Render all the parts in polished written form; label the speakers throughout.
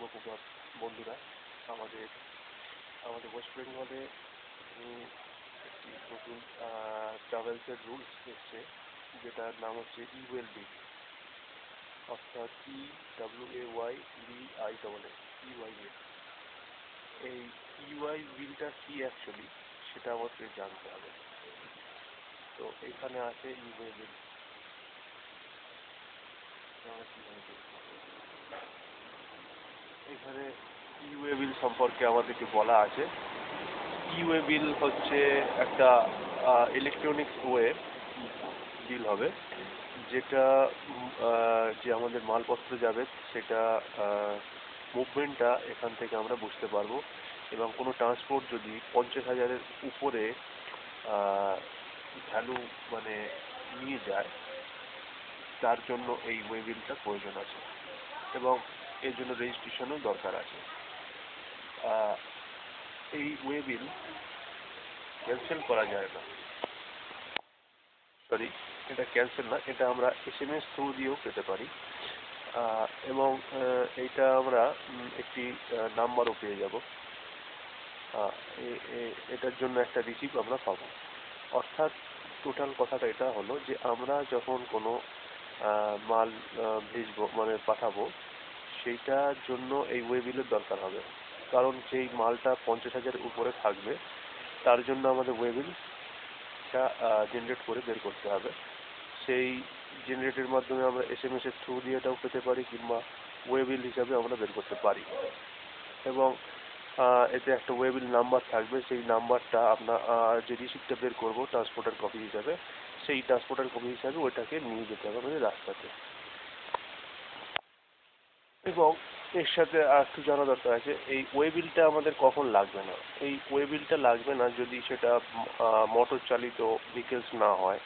Speaker 1: শুভপ্রভাত বন্ধুরা। আমাদের আমাদের ওয়েস্ট বেঙ্গলে একটি নতুন ট্রাভেলসের রুলস এসছে, যেটার নাম হচ্ছে ইওয়েল বিল, অর্থাৎ EWAYBILL ইওয়াই বিল। এই ইওয়াই বিলটা কি অ্যাকচুয়ালি সেটা আমাদের জানতে হবে। তো এখানে আছে ইওয়ে বিল, আমরা কীভাবে দেখব। এখানে ইওয়ে বিল সম্পর্কে আমাদেরকে বলা আছে। ইওয়ে বিল হচ্ছে একটা ইলেকট্রনিক্স ওয়ে বিল হবে, যেটা যে আমাদের মালপত্র যাবে সেটা মুভমেন্টটা এখান থেকে আমরা বুঝতে পারবো। এবং কোনো ট্রান্সপোর্ট যদি 50,000-এর উপরে ভ্যালু মানে নিয়ে যায়, তার জন্য এই ওয়ে বিলটা প্রয়োজন আছে এবং এর জন্য রেজিস্ট্রেশনও দরকার আছে। এই ওয়ে বিল ক্যান্সেল করা যায় না, সরি, এটা ক্যান্সেল না, এটা আমরা SMS থ্রু দিয়েও পেতে পারি। এবং এইটা আমরা একটি নাম্বারও পেয়ে যাব। এটার জন্য একটা রিসিপ্ট আমরা পাবো। অর্থাৎ টোটাল কথাটা এটা হলো যে আমরা যখন কোনো মাল ভেজবো মানে পাঠাবো, সেইটার জন্য এই ওয়ে বিলের দরকার হবে। কারণ যেই মালটা 50,000-এর উপরে থাকবে তার জন্য আমাদের ওয়ে বিলটা জেনারেট করে বের করতে হবে। সেই জেনারেটের মাধ্যমে আমরা SMS-এর থ্রু দিয়ে এটাও পেতে পারি, কিংবা ওয়ে বিল হিসাবে আমরা বের করতে পারি। এবং এতে একটা ওয়ে বিল নাম্বার থাকবে, সেই নাম্বারটা আমরা যে রিসিপ্টটা বের করবো ট্রান্সপোর্টার কপি হিসাবে, সেই ট্রান্সপোর্টার কপি হিসাবে ওইটাকে নিয়ে যেতে হবে আমাদের রাস্তাতে। এবং এর সাথে আর একটু জানা দরকার আছে, এই ওয়ে বিলটা আমাদের কখন লাগবে না। এই ওয়ে বিলটা লাগবে না যদি সেটা মোটর চালিত ভেহিকেলস না হয়,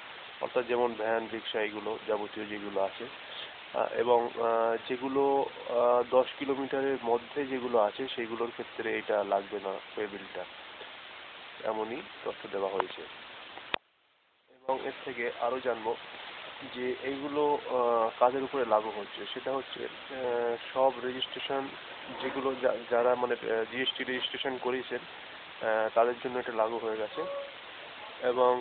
Speaker 1: অর্থাৎ যেমন ভ্যান, রিক্সা, এগুলো যাবতীয় যেগুলো আছে। এবং যেগুলো 10 কিলোমিটারের মধ্যে যেগুলো আছে সেগুলোর ক্ষেত্রে এটা লাগবে না ওয়ে বিলটা, এমনই তথ্য দেওয়া হয়েছে। এবং এর থেকে আরও জানবো যে এইগুলো কাদের উপরে লাগু হচ্ছে। সেটা হচ্ছে সব রেজিস্ট্রেশন যেগুলো যারা মানে GST রেজিস্ট্রেশন করিয়েছেন তাদের জন্য এটা লাগু হয়ে গেছে। এবং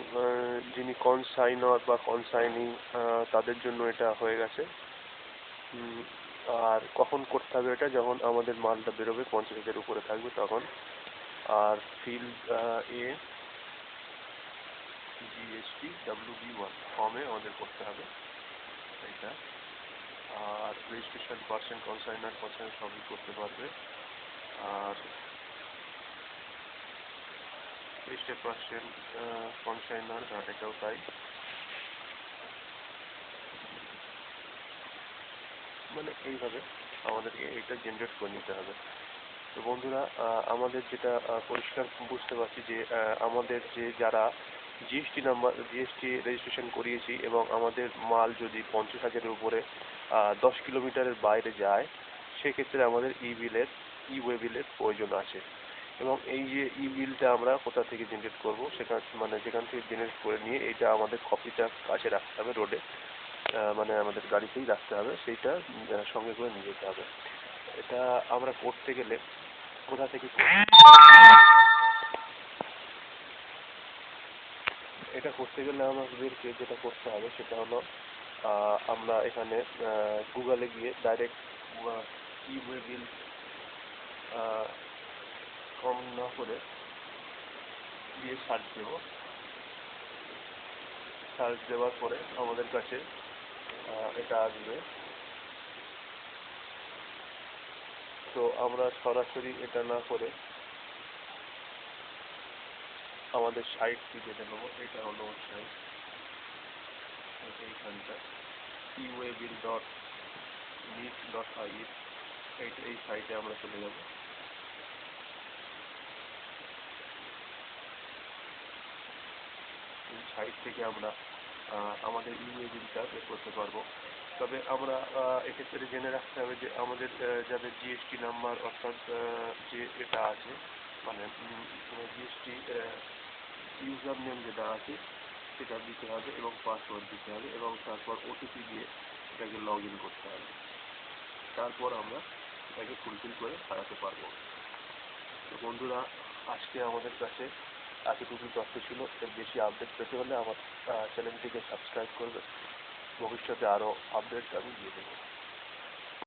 Speaker 1: যিনি কনসাইনর বা কনসাইনিং তাদের জন্য এটা হয়ে গেছে। আর কখন করতে হবে এটা, যখন আমাদের মালটা বেরোবে 50,000-এর উপরে থাকবে তখন। আর ফিল্ড GST WB1 ফর্মে আমাদের করতে হবে এটা। আর রেজিস্ট্রেশন পার্সেন্ট, কনসাইনার সবই করতে পারবে। আর রেজিস্টার পার্সেন্ট কনসাইনার, এটাও তাই। মানে এইভাবে আমাদেরকে এটা জেনারেট করে নিতে হবে। তো বন্ধুরা, আমাদের যেটা পরিষ্কার বুঝতে পারছি যে আমাদের যে যারা GST রেজিস্ট্রেশন করিয়েছি এবং আমাদের মাল যদি 50,000-এর উপরে 10 কিলোমিটারের বাইরে যায়, সেক্ষেত্রে আমাদের ইওয়ে বিলের প্রয়োজন আছে। এবং এই যে বিলটা আমরা কোথা থেকে জেনারেট করব, যেখান থেকে জেনারেট করে নিয়ে এইটা আমাদের কপিটা কাছে রাখতে হবে রোডে, মানে আমাদের গাড়িতেই রাখতে হবে, সেইটা সঙ্গে করে নিয়ে যেতে হবে। এটা আমরা করতে গেলে কোথা থেকে এটা করতে গেলে আমাদেরকে যেটা করতে হবে সেটা হলো আমরা এখানে গুগলে গিয়ে ডাইরেক্ট ইওয়ে বিল কম না করে দিয়ে সার্চ দেব। সার্চ দেওয়ার পরে আমাদের কাছে এটা আসবে। তো আমরা সরাসরি এটা না করে আমাদের সাইটটি যেটা নেবো, এটা হলো সাইট, এইখানটা eWaybill.meet.in, এই সাইটে আমরা চলে যাব। এই সাইট থেকে আমরা আমাদের ইওয়ে বিলটা বের করতে পারবো। তবে আমরা এক্ষেত্রে জেনে রাখতে হবে যে আমাদের যাদের GST নাম্বার, অর্থাৎ যে এটা আছে মানে GST ইউজার নেম যেটা আছে সেটা দিতে হবে এবং পাসওয়ার্ড দিতে হবে, এবং তারপর OTP দিয়ে এটাকে লগ ইন করতে হবে। তারপর আমরা এটাকে ফুলফিল করে সারাতে পারবো। তো বন্ধুরা, আজকে আমাদের কাছে এতটুকু তথ্য ছিল। এর বেশি আপডেট পেতে হলে আমার চ্যানেলটিকে সাবস্ক্রাইব করবেন। ভবিষ্যতে আরও আপডেট আমি দিয়ে দেবো।